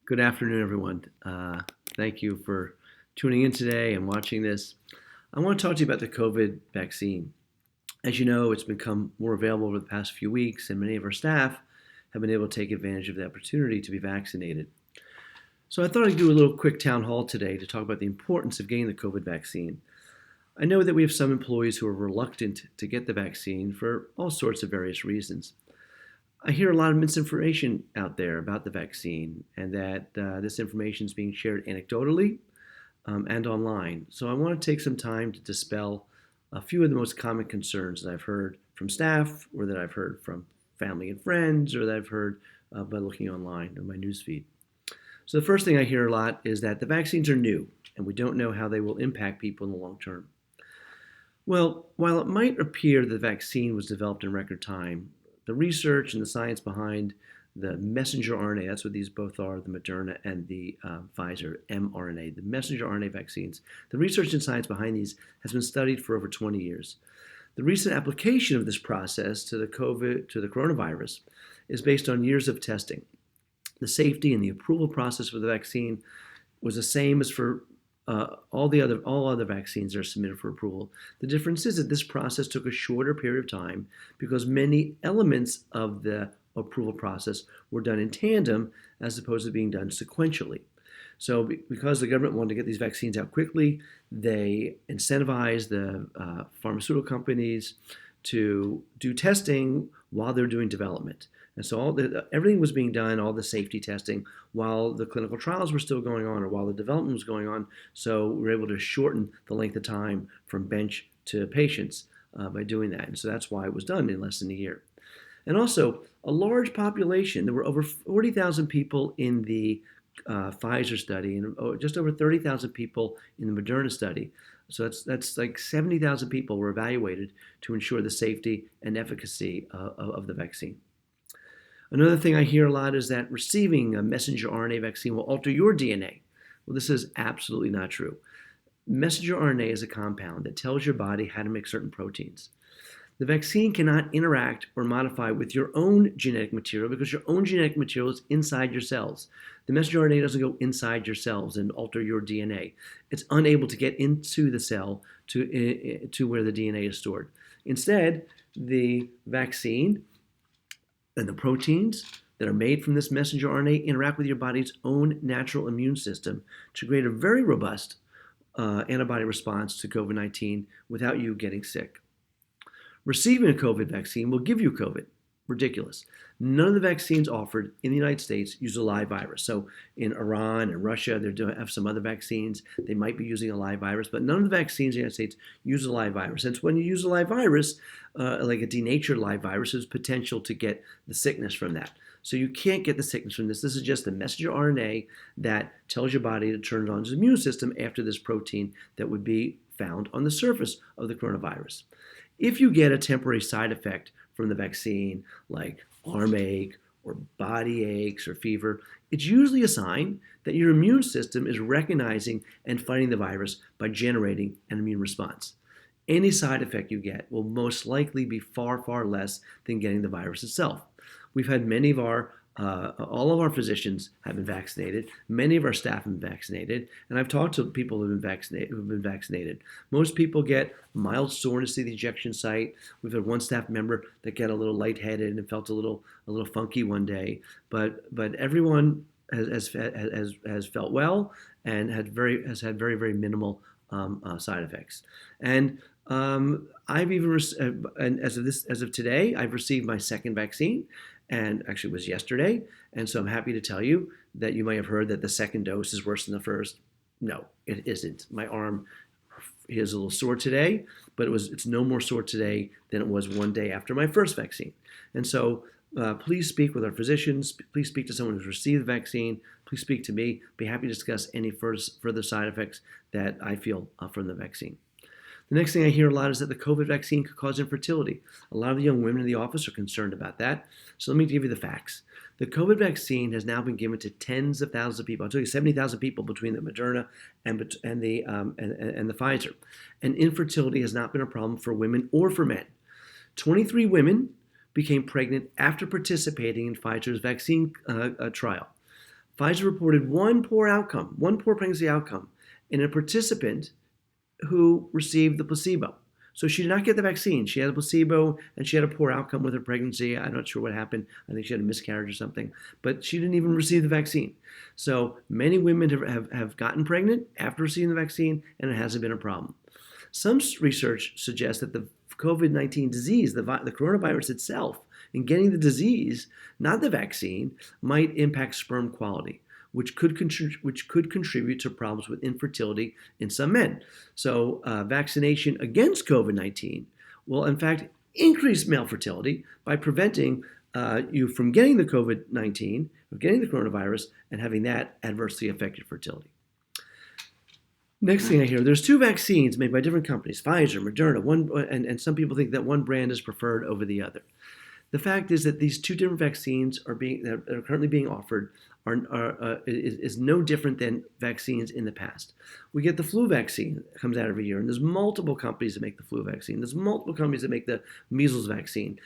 Good afternoon, everyone. Thank you for tuning in today and watching this. I want to talk to you about the COVID vaccine. As you know, it's become more available over the past few weeks, and many of our staff have been able to take advantage of the opportunity to be vaccinated. So I thought I'd do a little quick town hall today to talk about the importance of getting the COVID vaccine. I know that we have some employees who are reluctant to get the vaccine for all sorts of various reasons. I hear a lot of misinformation out there about the vaccine, and that this information is being shared anecdotally and online. So I want to take some time to dispel a few of the most common concerns that I've heard from staff, or that I've heard from family and friends, or that I've heard by looking online on my newsfeed. So the first thing I hear a lot is that the vaccines are new, and we don't know how they will impact people in the long term. Well, while it might appear that the vaccine was developed in record time, the research and the science behind the messenger RNA, that's what these both are, the Moderna and the Pfizer mRNA, the messenger RNA vaccines, the research and science behind these has been studied for over 20 years. The recent application of this process to the coronavirus is based on years of testing. The safety and the approval process for the vaccine was the same as for all other vaccines that are submitted for approval. The difference is that this process took a shorter period of time because many elements of the approval process were done in tandem as opposed to being done sequentially. So because the government wanted to get these vaccines out quickly, they incentivized the pharmaceutical companies to do testing while they're doing development. And so everything was being done, all the safety testing, while the clinical trials were still going on or while the development was going on. So we were able to shorten the length of time from bench to patients by doing that. And so that's why it was done in less than a year. And also, a large population, there were over 40,000 people in the Pfizer study and just over 30,000 people in the Moderna study. So that's like 70,000 people were evaluated to ensure the safety and efficacy of the vaccine. Another thing I hear a lot is that receiving a messenger RNA vaccine will alter your DNA. Well, this is absolutely not true. Messenger RNA is a compound that tells your body how to make certain proteins. The vaccine cannot interact or modify with your own genetic material because your own genetic material is inside your cells. The messenger RNA doesn't go inside your cells and alter your DNA. It's unable to get into the cell to where the DNA is stored. Instead, the vaccine and the proteins that are made from this messenger RNA interact with your body's own natural immune system to create a very robust antibody response to COVID-19 without you getting sick. Receiving a COVID vaccine will give you COVID. Ridiculous. None of the vaccines offered in the United States use a live virus. So in Iran and Russia, they have some other vaccines. They might be using a live virus, but none of the vaccines in the United States use a live virus. And so when you use a live virus, like a denatured live virus, there's potential to get the sickness from that. So you can't get the sickness from this. This is just the messenger RNA that tells your body to turn on its immune system after this protein that would be found on the surface of the coronavirus. If you get a temporary side effect from the vaccine, like arm ache or body aches or fever, it's usually a sign that your immune system is recognizing and fighting the virus by generating an immune response. Any side effect you get will most likely be far, far less than getting the virus itself. We've had all of our physicians have been vaccinated. Many of our staff have been vaccinated, and I've talked to people who've been vaccinated. Most people get mild soreness at the injection site. We've had one staff member that got a little lightheaded and felt a little funky one day, but everyone has felt well and has had very, very minimal side effects. And I've even and as of today, I've received my second vaccine, and actually it was yesterday. And so I'm happy to tell you that you may have heard that the second dose is worse than the first. No, it isn't. My arm is a little sore today, but it's no more sore today than it was one day after my first vaccine. And so please speak with our physicians. Please speak to someone who's received the vaccine. Please speak to me. Be happy to discuss any further side effects that I feel from the vaccine. The next thing I hear a lot is that the COVID vaccine could cause infertility. A lot of the young women in the office are concerned about that. So let me give you the facts. The COVID vaccine has now been given to tens of thousands of people. I'll tell you, 70,000 people between the Moderna and the Pfizer. And infertility has not been a problem for women or for men. 23 women became pregnant after participating in Pfizer's vaccine trial. Pfizer reported one poor pregnancy outcome in a participant who received the placebo. So she did not get the vaccine. She had a placebo and she had a poor outcome with her pregnancy. I'm not sure what happened. I think she had a miscarriage or something. But she didn't even receive the vaccine. So many women have gotten pregnant after receiving the vaccine, and it hasn't been a problem. Some research suggests that the COVID-19 disease, the coronavirus itself, and getting the disease, not the vaccine, might impact sperm quality, which could contribute to problems with infertility in some men. So vaccination against COVID-19 will, in fact, increase male fertility by preventing you from getting the COVID-19, of getting the coronavirus, and having that adversely affect your fertility. Next thing I hear, there's two vaccines made by different companies, Pfizer, Moderna, and some people think that one brand is preferred over the other. The fact is that these two different vaccines that are currently being offered is no different than vaccines in the past. We get the flu vaccine that comes out every year, and there's multiple companies that make the flu vaccine. There's multiple companies that make the measles vaccine.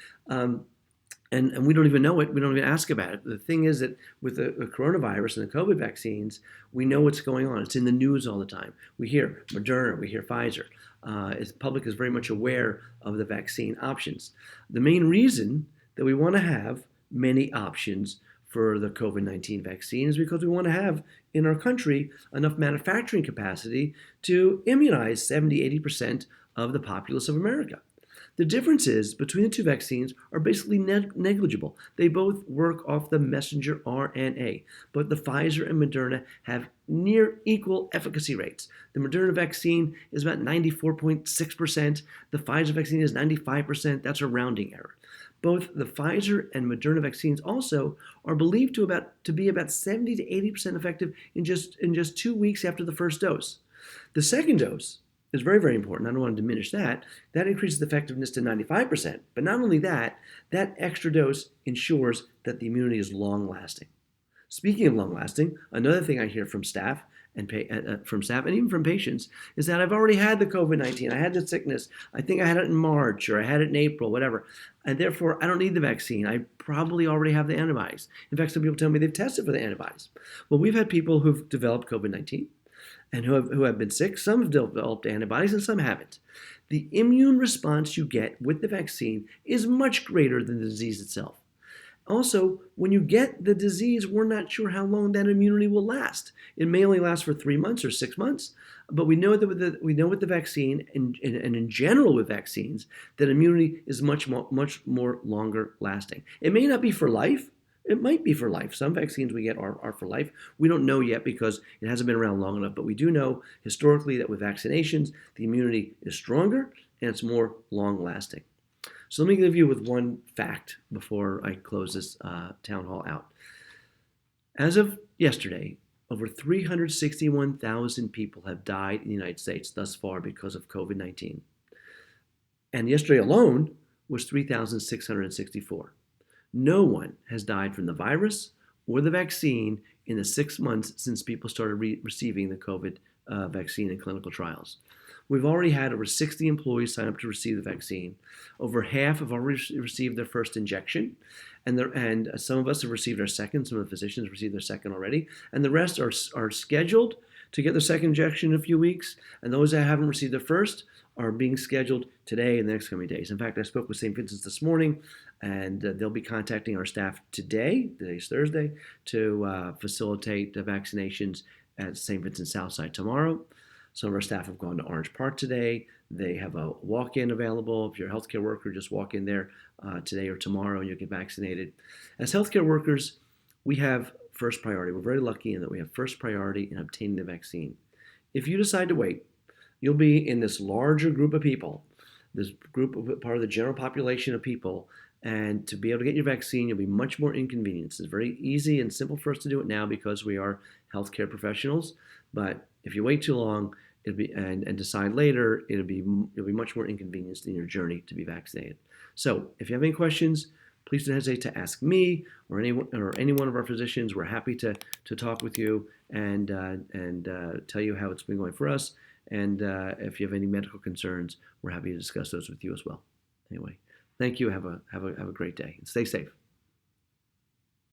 And we don't even know it. We don't even ask about it. The thing is that with the coronavirus and the COVID vaccines, we know what's going on. It's in the news all the time. We hear Moderna, we hear Pfizer. The public is very much aware of the vaccine options. The main reason that we want to have many options for the COVID-19 vaccine is because we want to have in our country enough manufacturing capacity to immunize 70-80% of the populace of America. The differences between the two vaccines are basically negligible. They both work off the messenger RNA, but the Pfizer and Moderna have near equal efficacy rates. The Moderna vaccine is about 94.6%. The Pfizer vaccine is 95%. That's a rounding error. Both the Pfizer and Moderna vaccines also are believed to be about 70 to 80% effective in just 2 weeks after the first dose. The second dose is very, very important. I don't want to diminish that. That increases the effectiveness to 95%. But not only that, that extra dose ensures that the immunity is long-lasting. Speaking of long-lasting, another thing I hear from staff and even from patients is that I've already had the COVID-19. I had the sickness. I think I had it in March or I had it in April, whatever. And therefore, I don't need the vaccine. I probably already have the antibodies. In fact, some people tell me they've tested for the antibodies. Well, we've had people who've developed COVID-19 and who have been sick. Some have developed antibodies and some haven't. The immune response you get with the vaccine is much greater than the disease itself. Also, when you get the disease, we're not sure how long that immunity will last. It may only last for 3 months or 6 months, but we know with the vaccine and in general with vaccines that immunity is much more longer lasting. It may not be for life. It might be for life. Some vaccines we get are for life. We don't know yet because it hasn't been around long enough, but we do know historically that with vaccinations, the immunity is stronger and it's more long-lasting. So let me leave you with one fact before I close this town hall out. As of yesterday, over 361,000 people have died in the United States thus far because of COVID-19. And yesterday alone was 3,664. No one has died from the virus or the vaccine in the 6 months since people started receiving the COVID vaccine in clinical trials. We've already had over 60 employees sign up to receive the vaccine. Over half have already received their first injection, and some of us have received our second. Some of the physicians have received their second already, and the rest are scheduled to get their second injection in a few weeks, and those that haven't received their first are being scheduled today and the next coming days. In fact, I spoke with St. Vincent's this morning, and they'll be contacting our staff today's Thursday, to facilitate the vaccinations at St. Vincent's Southside tomorrow. Some of our staff have gone to Orange Park today. They have a walk-in available. If you're a healthcare worker, just walk in there today or tomorrow and you'll get vaccinated. As healthcare workers, we have first priority. We're very lucky in that we have first priority in obtaining the vaccine. If you decide to wait, you'll be in this larger group of people, this group of part of the general population of people, and to be able to get your vaccine, you'll be much more inconvenienced. It's very easy and simple for us to do it now because we are healthcare professionals. But if you wait too long, and decide later, you'll be much more inconvenienced in your journey to be vaccinated. So if you have any questions, please don't hesitate to ask me or any one of our physicians. We're happy to talk with you and tell you how it's been going for us. And if you have any medical concerns, we're happy to discuss those with you as well. Anyway, thank you. Have a great day and stay safe.